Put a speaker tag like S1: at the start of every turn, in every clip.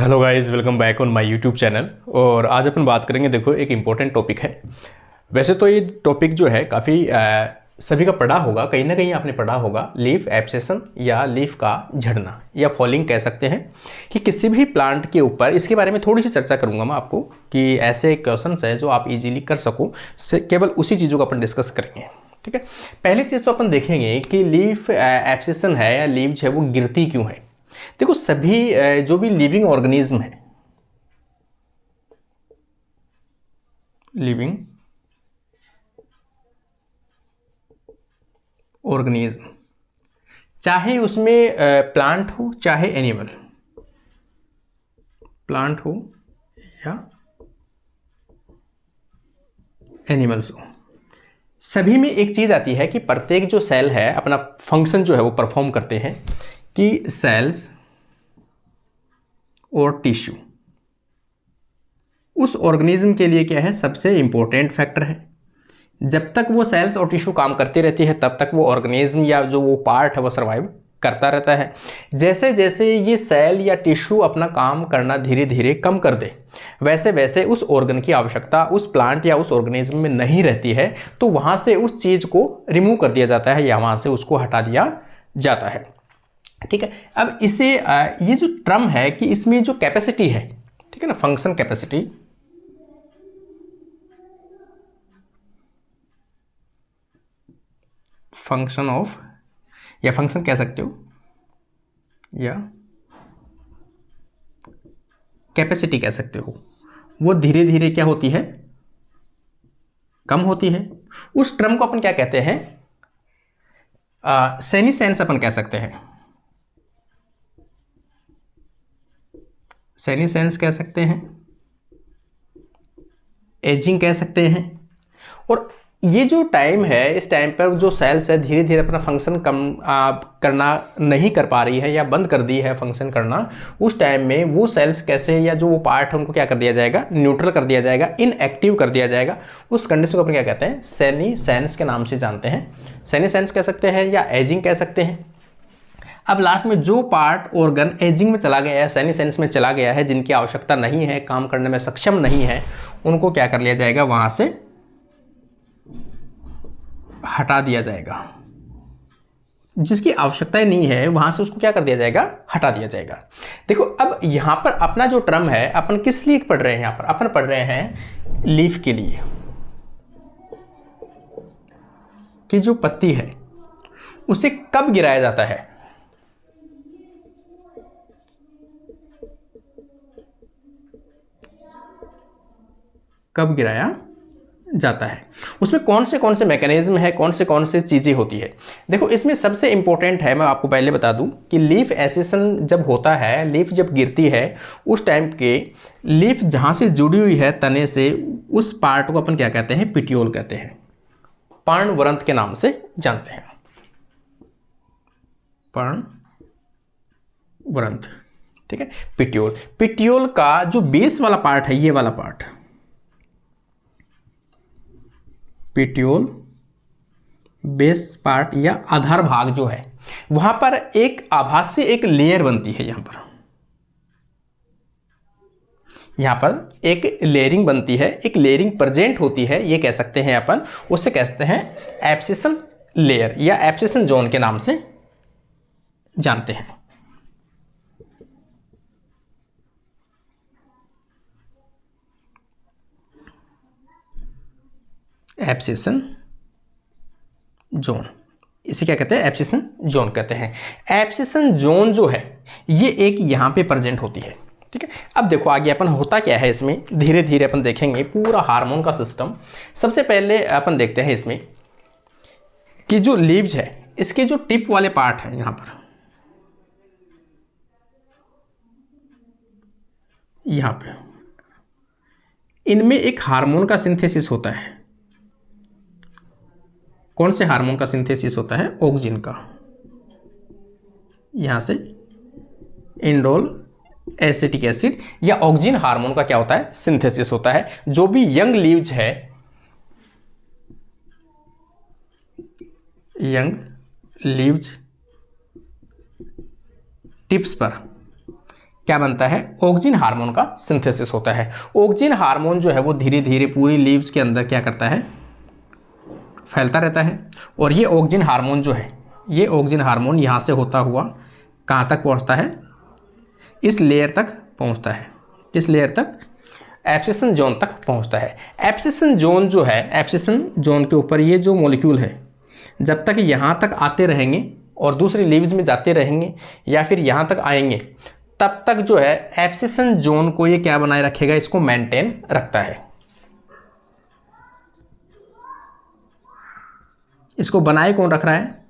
S1: Hello guys, welcome back on my YouTube channel. और आज अपन बात करेंगे, देखो एक इम्पोर्टेंट टॉपिक है। वैसे तो ये टॉपिक जो है काफ़ी सभी का पढ़ा होगा, कहीं ना कहीं आपने पढ़ा होगा। लीफ एब्सेशन या लीफ का झड़ना या फॉलिंग कह सकते हैं कि किसी भी प्लांट के ऊपर। इसके बारे में थोड़ी सी चर्चा करूंगा मैं आपको कि ऐसे क्वेश्चंस हैं जो आप इजीली कर सको, केवल उसी चीज़ों को अपन डिस्कस करेंगे। ठीक है, पहली चीज़ तो अपन देखेंगे कि लीफ एब्सेशन है या लीफ जो है वो गिरती क्यों है। देखो सभी जो भी लिविंग ऑर्गेनिज्म है, लिविंग ऑर्गेनिज्म, चाहे उसमें प्लांट हो चाहे एनिमल, प्लांट हो या एनिमल्स हो, सभी में एक चीज आती है कि प्रत्येक जो सेल है अपना फंक्शन जो है वो परफॉर्म करते हैं कि सेल्स और टिश्यू उस ऑर्गेनिज्म के लिए क्या है, सबसे इंपॉर्टेंट फैक्टर है। जब तक वो सेल्स और टिश्यू काम करती रहती है तब तक वो ऑर्गेनिज्म या जो वो पार्ट है वो सर्वाइव करता रहता है। जैसे जैसे ये सेल या टिश्यू अपना काम करना धीरे धीरे कम कर दे, वैसे वैसे उस ऑर्गन की आवश्यकता उस प्लांट या उस ऑर्गेनिज्म में नहीं रहती है, तो वहाँ से उस चीज़ को रिमूव कर दिया जाता है या वहाँ से उसको हटा दिया जाता है। ठीक है, अब इसे ये जो टर्म है कि इसमें जो कैपेसिटी है, ठीक है ना, फंक्शन कैपेसिटी, फंक्शन ऑफ या फंक्शन कह सकते हो या कैपेसिटी कह सकते हो, वो धीरे धीरे क्या होती है, कम होती है। उस टर्म को अपन क्या कहते हैं, सेनिसेंस अपन कह सकते हैं, सेनिसेंस कह सकते हैं, एजिंग कह सकते हैं। और ये जो टाइम है, इस टाइम पर जो सेल्स है धीरे धीरे अपना फंक्शन कम करना नहीं कर पा रही है या बंद कर दी है फंक्शन करना, उस टाइम में वो सेल्स कैसे या जो वो पार्ट है उनको क्या कर दिया जाएगा, न्यूट्रल कर दिया जाएगा, इनएक्टिव कर दिया जाएगा। उस कंडीशन को अपन क्या कहते हैं, सेनिसेंस के नाम से जानते हैं। सेनिसेंस कह सकते हैं या एजिंग कह सकते हैं। अब लास्ट में जो पार्ट ऑर्गन एजिंग में चला गया है, सेनिसेंस में चला गया है, जिनकी आवश्यकता नहीं है, काम करने में सक्षम नहीं है, उनको क्या कर लिया जाएगा, वहां से हटा दिया जाएगा। जिसकी आवश्यकता नहीं है वहां से उसको क्या कर दिया जाएगा, हटा दिया जाएगा। देखो अब यहां पर अपना जो टर्म है, अपन किस लिए पढ़ रहे हैं, यहां पर अपन पढ़ रहे हैं लीफ के लिए, कि जो पत्ती है उसे कब गिराया जाता है, कब गिराया जाता है, उसमें कौन से मैकेनिज्म है, कौन से चीज़ें होती है। देखो इसमें सबसे इंपॉर्टेंट है, मैं आपको पहले बता दूं कि लीफ एसेशन जब होता है, लीफ जब गिरती है, उस टाइम के लीफ जहां से जुड़ी हुई है तने से, उस पार्ट को अपन क्या कहते हैं, पिटियोल कहते हैं, पर्णवृंत के नाम से जानते हैं, पर्णवृंत। ठीक है, पिटियोल, पिटियोल का जो बेस वाला पार्ट है, ये वाला पार्ट पिटियोल बेस पार्ट या आधार भाग जो है, वहां पर एक आभासी एक लेयर बनती है, यहां पर एक लेयरिंग बनती है, एक लेयरिंग प्रेजेंट होती है, ये कह सकते हैं अपन, उसे कहते हैं एब्सेशन लेयर या एब्सेशन जोन के नाम से जानते हैं। एब्सेशन जोन, इसे क्या कहते हैं, एब्सेशन जोन कहते हैं। एब्सेशन जोन जो है ये एक यहां पे प्रेजेंट होती है। ठीक है, अब देखो आगे अपन होता क्या है इसमें, धीरे धीरे अपन देखेंगे पूरा हार्मोन का सिस्टम। सबसे पहले अपन देखते हैं इसमें कि जो लीव्स है, इसके जो टिप वाले पार्ट है, यहां पर, यहां पे इनमें एक हार्मोन का सिंथेसिस होता है। कौन से हार्मोन का सिंथेसिस होता है, ऑक्सिन का, यहां से इंडोल एसिटिक एसिड या ऑक्सिन हार्मोन का क्या होता है, सिंथेसिस होता है। जो भी यंग लीव्स है, यंग लीव्स टिप्स पर क्या बनता है, ऑक्जिन हार्मोन का सिंथेसिस होता है। ऑक्जिन हार्मोन जो है वो धीरे धीरे पूरी लीव्स के अंदर क्या करता है, फैलता रहता है। और ये ऑक्जिन हार्मोन जो है, ये ऑक्जिन हार्मोन यहाँ से होता हुआ कहाँ तक पहुँचता है, इस लेयर तक पहुँचता है। किस लेयर तक, एब्सिसन जोन तक पहुँचता है। एब्सिसन जोन जो है, एब्सिसन जोन के ऊपर ये जो मॉलिक्यूल है, जब तक यहाँ तक आते रहेंगे और दूसरी लीव्स में जाते रहेंगे या फिर यहाँ तक आएंगे, तब तक जो है एब्सिसन जोन को ये क्या बनाए रखेगा, इसको मेंटेन रखता है। इसको बनाए कौन रख रहा है,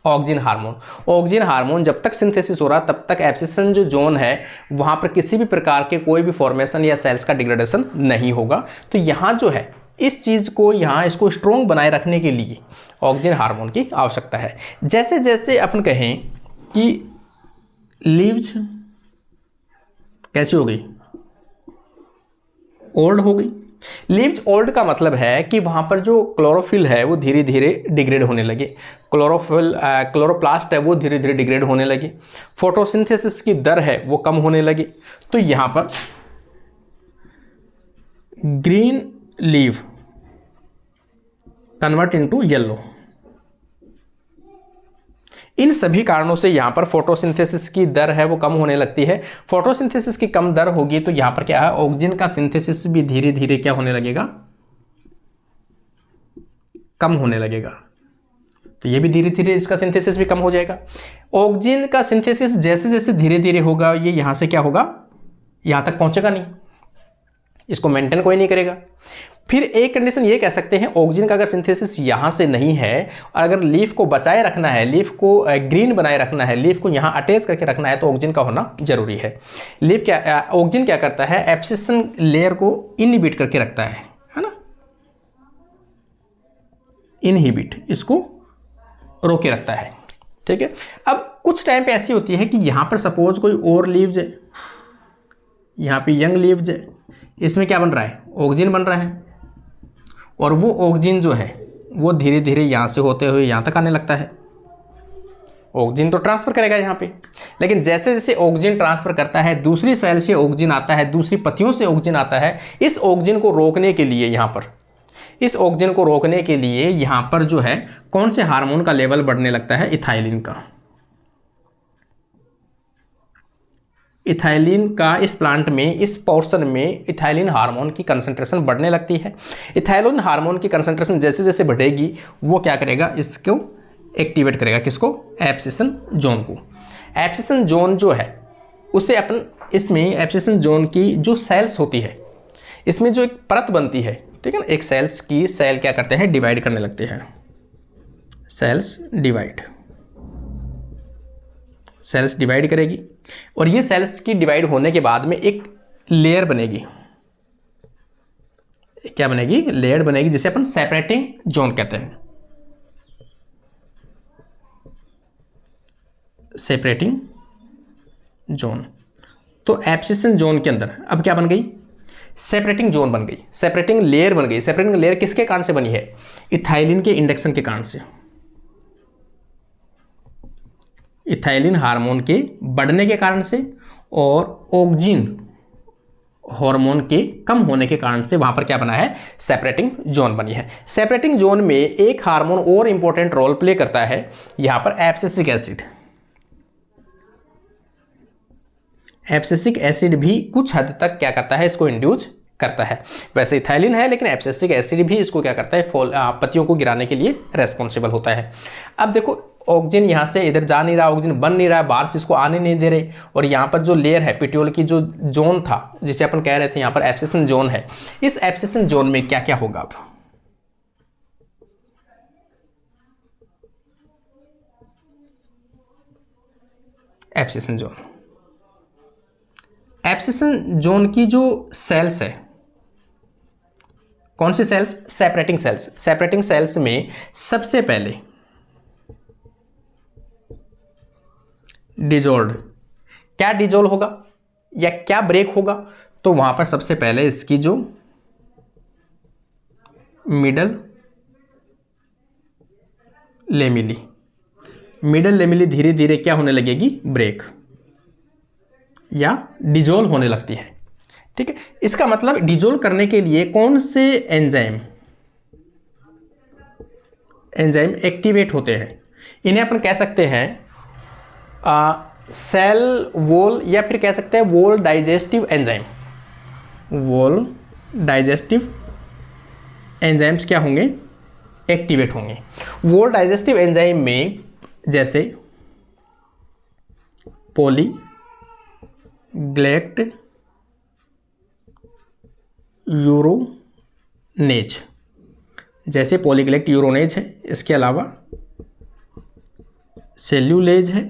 S1: ऑक्जिन हार्मोन। ऑक्जिन हार्मोन जब तक सिंथेसिस हो रहा तब तक एब्सिसन जो जोन है वहां पर किसी भी प्रकार के कोई भी फॉर्मेशन या सेल्स का डिग्रेडेशन नहीं होगा। तो यहाँ जो है इस चीज़ को, यहाँ इसको स्ट्रॉन्ग बनाए रखने के लिए ऑक्जिन हार्मोन की आवश्यकता है। जैसे जैसे अपन कहें कि लीव्स कैसी हो गई, ओल्ड हो गई। लीव्स ओल्ड का मतलब है कि वहाँ पर जो क्लोरोफिल है वो धीरे धीरे डिग्रेड होने लगे, क्लोरोप्लास्ट है वो धीरे धीरे डिग्रेड होने लगे, फोटोसिंथेसिस की दर है वो कम होने लगी। तो यहाँ पर green leave convert into yellow. इन सभी कारणों से यहाँ पर फोटोसिंथेसिस की दर है वो कम होने लगती है। फोटोसिंथेसिस की कम दर होगी तो यहाँ पर क्या है, ऑक्सीजन का सिंथेसिस भी धीरे धीरे क्या होने लगेगा, कम होने लगेगा। तो ये भी धीरे धीरे इसका सिंथेसिस भी कम हो जाएगा। ऑक्सीजन का सिंथेसिस जैसे जैसे धीरे धीरे होगा, ये यहाँ से क्या होगा, यहाँ तक पहुँचेगा नहीं, इसको मेंटेन कोई नहीं करेगा। फिर एक कंडीशन ये कह सकते हैं, ऑक्सीजन का अगर सिंथेसिस यहाँ से नहीं है और अगर लीफ को बचाए रखना है, लीफ को ग्रीन बनाए रखना है, लीफ को यहाँ अटैच करके रखना है, तो ऑक्सीजन का होना जरूरी है। लीफ क्या, ऑक्सीजन क्या करता है, एब्सिसन लेयर को इनहिबिट करके रखता है ना, इनहिबिट, इसको रोके रखता है। ठीक है। अब कुछ टाइम पे ऐसी होती है कि यहाँ पर सपोज कोई और लीव्स है, यहाँ पे यंग लीव्स है, इसमें क्या बन रहा है, ऑक्सीजन बन रहा है, और वो ऑक्सीजन जो है वो धीरे धीरे यहाँ से होते हुए यहाँ तक आने लगता है। ऑक्सीजन तो ट्रांसफर करेगा यहाँ पे, लेकिन जैसे जैसे ऑक्सीजन ट्रांसफर करता है, दूसरी सेल से ऑक्सीजन आता है, दूसरी पत्तियों से ऑक्सीजन आता है, इस ऑक्सीजन को रोकने के लिए यहाँ पर, इस ऑक्सीजन को रोकने के लिए यहाँ पर जो है कौन से हार्मोन का लेवल बढ़ने लगता है, इथाइलिन का। इथाइलिन का इस प्लांट में, इस पोर्शन में इथाइलिन हार्मोन की कंसंट्रेशन बढ़ने लगती है। इथाइलिन हार्मोन की कंसंट्रेशन जैसे जैसे बढ़ेगी वो क्या करेगा, इसको एक्टिवेट करेगा, किसको, एब्सिसन जोन को। एब्सिसन जोन जो है उसे अपन, इसमें एब्सिसन जोन की जो सेल्स होती है, इसमें जो एक परत बनती है, ठीक है ना, एक सेल्स की, सेल क्या करते हैं, डिवाइड करने लगते हैं, सेल्स डिवाइड, सेल्स डिवाइड करेगी, और ये सेल्स की डिवाइड होने के बाद में एक लेयर बनेगी, क्या बनेगी, लेयर बनेगी, जिसे अपन सेपरेटिंग जोन कहते हैं, सेपरेटिंग जोन। तो एब्सिसन जोन के अंदर अब क्या बन गई, सेपरेटिंग जोन बन गई, सेपरेटिंग लेयर बन गई। सेपरेटिंग लेयर किसके कारण से बनी है, इथाइलिन के इंडक्शन के कारण से, इथाइलिन हार्मोन के बढ़ने के कारण से और ऑक्सीजन हार्मोन के कम होने के कारण से वहां पर क्या बना है, सेपरेटिंग जोन बनी है। सेपरेटिंग जोन में एक हार्मोन और इंपॉर्टेंट रोल प्ले करता है, यहां पर एब्सिसिक एसिड। एब्सिसिक एसिड भी कुछ हद तक क्या करता है, इसको इंड्यूस करता है। वैसे इथाइलिन है लेकिन एब्सिसिक एसिड भी इसको क्या करता है, पत्तियों को गिराने के लिए रेस्पॉन्सिबल होता है। अब देखो ऑक्सीजन यहाँ से इधर जा नहीं रहा, ऑक्सीजन बन नहीं रहा, बाहर से इसको आने नहीं दे रहे, और यहाँ पर जो लेयर है, पिट्यूल की जो जोन था जिसे अपन कह रहे थे यहाँ पर एब्सिसन जोन है, इस एब्सिसन जोन में क्या क्या होगा, अब एब्सिसन जोन, एब्सिसन जोन की जो सेल्स है, कौन सी cells, separating cells. Separating cells में सबसे पहले डिजोल्व, क्या डिजोल्व होगा या क्या ब्रेक होगा, तो वहां पर सबसे पहले इसकी जो मिडल लेमिली, मिडल लेमिली धीरे धीरे क्या होने लगेगी, ब्रेक, या डिजोल्व होने लगती है। ठीक है, इसका मतलब डिजोल्व करने के लिए कौन से एंजाइम एक्टिवेट होते हैं, इन्हें अपन कह सकते हैं सेल वॉल या फिर कह सकते हैं wall digestive enzyme. Wall digestive enzymes क्या होंगे, एक्टिवेट होंगे। वॉल डाइजेस्टिव एंजाइम में जैसे पॉलीग्लैक्ट यूरोनेज, जैसे पॉलीग्लैक्ट यूरोनेज है, इसके अलावा सेल्यूलेज है,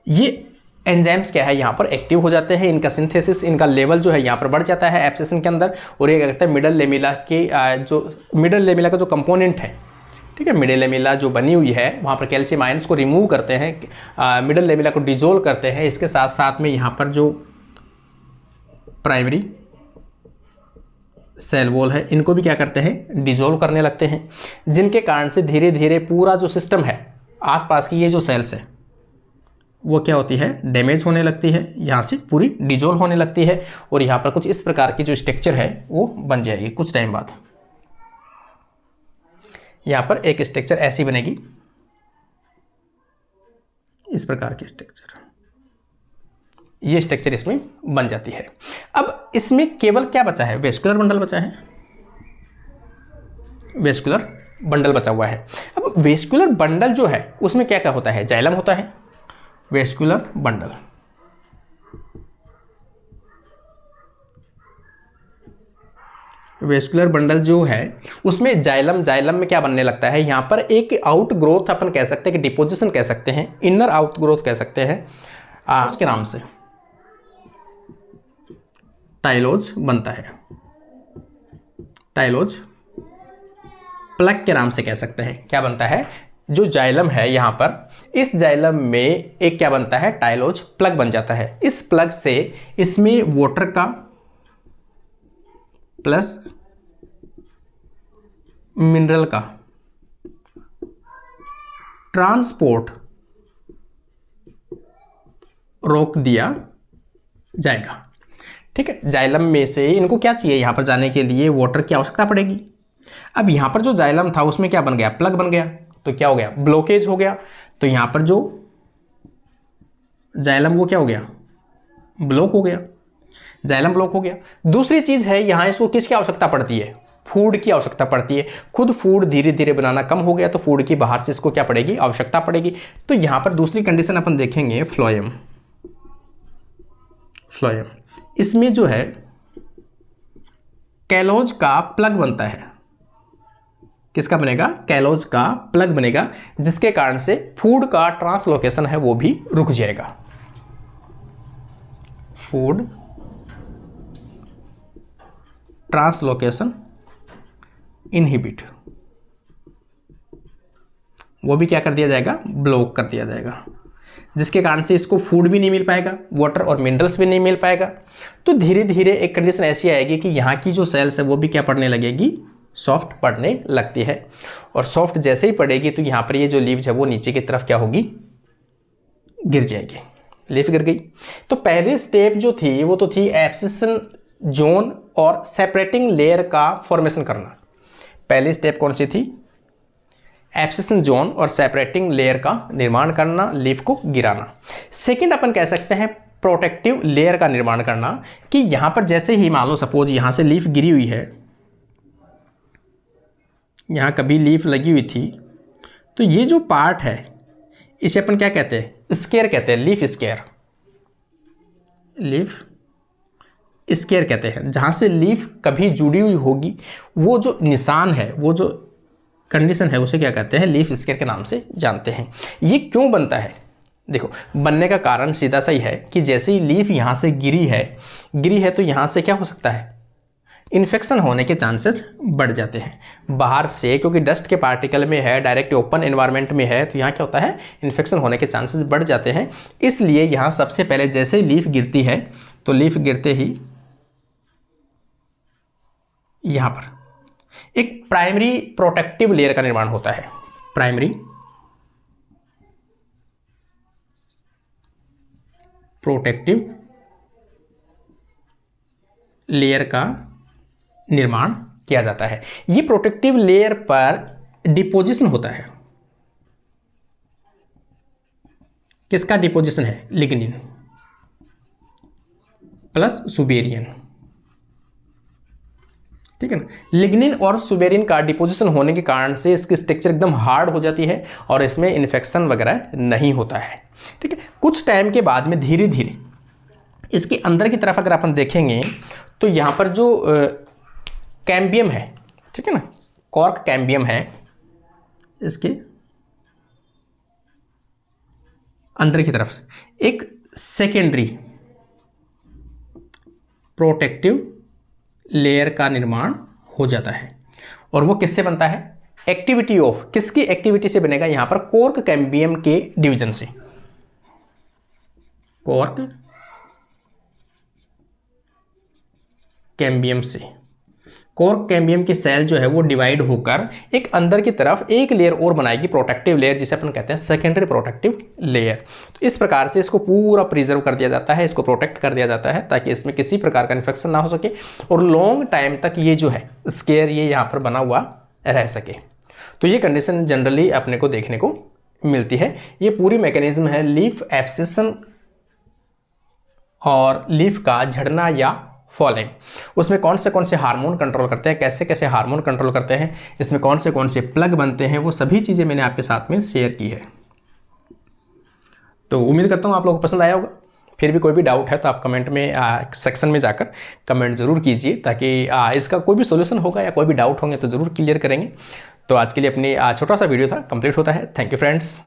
S1: ये एंजाइम्स क्या है यहाँ पर एक्टिव हो जाते हैं। इनका सिंथेसिस, इनका लेवल जो है यहाँ पर बढ़ जाता है एब्सिसन के अंदर, और ये क्या करता है मिडल लेमिला के जो मिडल लेमिला का जो कंपोनेंट है, ठीक है, मिडल लेमिला जो बनी हुई है वहाँ पर कैल्शियम आयंस को रिमूव करते हैं, मिडल लेमिला को डिजोल्व करते हैं। इसके साथ साथ में यहाँ पर जो प्राइमरी सेल वॉल है इनको भी क्या करते हैं, डिजोल्व करने लगते हैं, जिनके कारण से धीरे धीरे पूरा जो सिस्टम है, आसपास की ये जो सेल्स है वो क्या होती है, डैमेज होने लगती है, यहाँ से पूरी डिजोल्व होने लगती है, और यहाँ पर कुछ इस प्रकार की जो स्ट्रक्चर है वो बन जाएगी। कुछ टाइम बाद यहाँ पर एक स्ट्रक्चर ऐसी बनेगी, इस प्रकार की स्ट्रक्चर, ये स्ट्रक्चर इसमें बन जाती है। अब इसमें केवल क्या बचा है, वेस्कुलर बंडल बचा है, वेस्कुलर बंडल बचा हुआ है। अब वेस्कुलर बंडल जो है उसमें क्या क्या होता है, जाइलम होता है, वेस्कुलर बंडल, वेस्कुलर बंडल जो है उसमें जाइलम, जाइलम में क्या बनने लगता है, यहाँ पर एक आउट ग्रोथ अपन कह सकते हैं कि डिपोजिशन कह सकते हैं, इनर आउट ग्रोथ कह सकते हैं, उसके नाम से टाइलोज बनता है, टाइलोज प्लग के नाम से कह सकते हैं। क्या बनता है, जो जाइलम है यहाँ पर, इस जाइलम में एक क्या बनता है, टाइलोज प्लग बन जाता है। इस प्लग से इसमें वाटर का प्लस मिनरल का ट्रांसपोर्ट रोक दिया जाएगा। ठीक है, जाइलम में से इनको क्या चाहिए, यहां पर जाने के लिए वाटर की आवश्यकता पड़ेगी। अब यहां पर जो जाइलम था उसमें क्या बन गया, प्लग बन गया, तो क्या हो गया, ब्लॉकेज हो गया। तो यहां पर जो जाइलम वो क्या हो गया, ब्लॉक हो गया, जाइलम ब्लॉक हो गया। दूसरी चीज है यहां इसको किसकी आवश्यकता पड़ती है, फूड की आवश्यकता पड़ती है। खुद फूड धीरे धीरे बनाना कम हो गया तो फूड की बाहर से इसको क्या पड़ेगी, आवश्यकता पड़ेगी। तो यहां पर दूसरी कंडीशन अपन देखेंगे, फ्लोएम, फ्लोएम इसमें जो है कैलोज का प्लग बनता है, किसका बनेगा, कैलोज का प्लग बनेगा, जिसके कारण से फूड का ट्रांसलोकेशन है वो भी रुक जाएगा, फूड ट्रांसलोकेशन इनहिबिट, वो भी क्या कर दिया जाएगा, ब्लॉक कर दिया जाएगा, जिसके कारण से इसको फूड भी नहीं मिल पाएगा, वाटर और मिनरल्स भी नहीं मिल पाएगा। तो धीरे धीरे एक कंडीशन ऐसी आएगी कि यहाँ की जो सेल्स है वो भी क्या पड़ने लगेगी, सॉफ्ट पड़ने लगती है। और सॉफ्ट जैसे ही पड़ेगी तो यहाँ पर ये जो लीव्स है वो नीचे की तरफ क्या होगी, गिर जाएगी, लीफ गिर गई। तो पहली स्टेप जो थी वो तो थी एब्सिसन जोन और सेपरेटिंग लेयर का फॉर्मेशन करना। पहली स्टेप कौन सी थी, एब्सिसन जोन और सेपरेटिंग लेयर का निर्माण करना, लीफ को गिराना। सेकंड अपन कह सकते हैं प्रोटेक्टिव लेयर का निर्माण करना, कि यहां पर जैसे ही मान लो सपोज यहां से लीफ गिरी हुई है, यहां कभी लीफ लगी हुई थी, तो ये जो पार्ट है इसे अपन क्या कहते हैं, स्केयर कहते हैं, लीफ स्केयर, लीफ स्केयर कहते हैं। जहां से लीफ कभी जुड़ी हुई होगी वो जो निशान है, वो जो कंडीशन है उसे क्या कहते हैं, लीफ स्केयर के नाम से जानते हैं। ये क्यों बनता है, देखो बनने का कारण सीधा सा ही है कि जैसे ही लीफ यहाँ से गिरी है तो यहाँ से क्या हो सकता है, इन्फेक्शन होने के चांसेस बढ़ जाते हैं बाहर से, क्योंकि डस्ट के पार्टिकल में है, डायरेक्ट ओपन एनवायरनमेंट में है, तो यहाँ क्या होता है, इन्फेक्शन होने के चांसेस बढ़ जाते हैं। इसलिए यहाँ सबसे पहले जैसे ही लीफ गिरती है तो लीफ गिरते ही यहाँ पर एक प्राइमरी प्रोटेक्टिव लेयर का निर्माण होता है, प्राइमरी प्रोटेक्टिव लेयर का निर्माण किया जाता है। ये प्रोटेक्टिव लेयर पर डिपोजिशन होता है। किसका डिपोजिशन है? लिग्निन प्लस सुबेरियन, ठीक है ना। लिग्निन और सुबेरिन का डिपोजिशन होने के कारण से इसकी स्ट्रक्चर एकदम हार्ड हो जाती है और इसमें इन्फेक्शन वगैरह नहीं होता है, ठीक है। कुछ टाइम के बाद में धीरे धीरे इसके अंदर की तरफ अगर अपन देखेंगे तो यहाँ पर जो कैम्बियम है, ठीक है ना, कॉर्क कैम्बियम है, इसके अंदर की तरफ से एक सेकेंडरी प्रोटेक्टिव लेयर का निर्माण हो जाता है। और वो किससे बनता है? एक्टिविटी ऑफ, किसकी एक्टिविटी से बनेगा? यहां पर कॉर्क कैम्बियम के डिवीजन से, कॉर्क कैम्बियम से। कॉर्क कैम्बियम की सेल जो है वो डिवाइड होकर एक अंदर की तरफ एक लेयर और बनाएगी, प्रोटेक्टिव लेयर, जिसे अपन कहते हैं सेकेंडरी प्रोटेक्टिव लेयर। तो इस प्रकार से इसको पूरा प्रिजर्व कर दिया जाता है, इसको प्रोटेक्ट कर दिया जाता है ताकि इसमें किसी प्रकार का इन्फेक्शन ना हो सके और लॉन्ग टाइम तक ये जो है स्केयर ये यहाँ पर बना हुआ रह सके। तो ये कंडीशन जनरली अपने को देखने को मिलती है। ये पूरी मैकेनिज्म है लीफ एब्सेशन और लीफ का झड़ना या फॉलिंग। उसमें कौन से हार्मोन कंट्रोल करते हैं, कैसे कैसे हार्मोन कंट्रोल करते हैं, इसमें कौन से प्लग बनते हैं, वो सभी चीज़ें मैंने आपके साथ में शेयर की है। तो उम्मीद करता हूँ आप लोगों को पसंद आया होगा। फिर भी कोई भी डाउट है तो आप कमेंट में सेक्शन में जाकर कमेंट ज़रूर कीजिए, ताकि इसका कोई भी सोल्यूशन होगा या कोई भी डाउट होंगे तो ज़रूर क्लियर करेंगे। तो आज के लिए अपनी छोटा सा वीडियो था, कंप्लीट होता है। Thank you friends.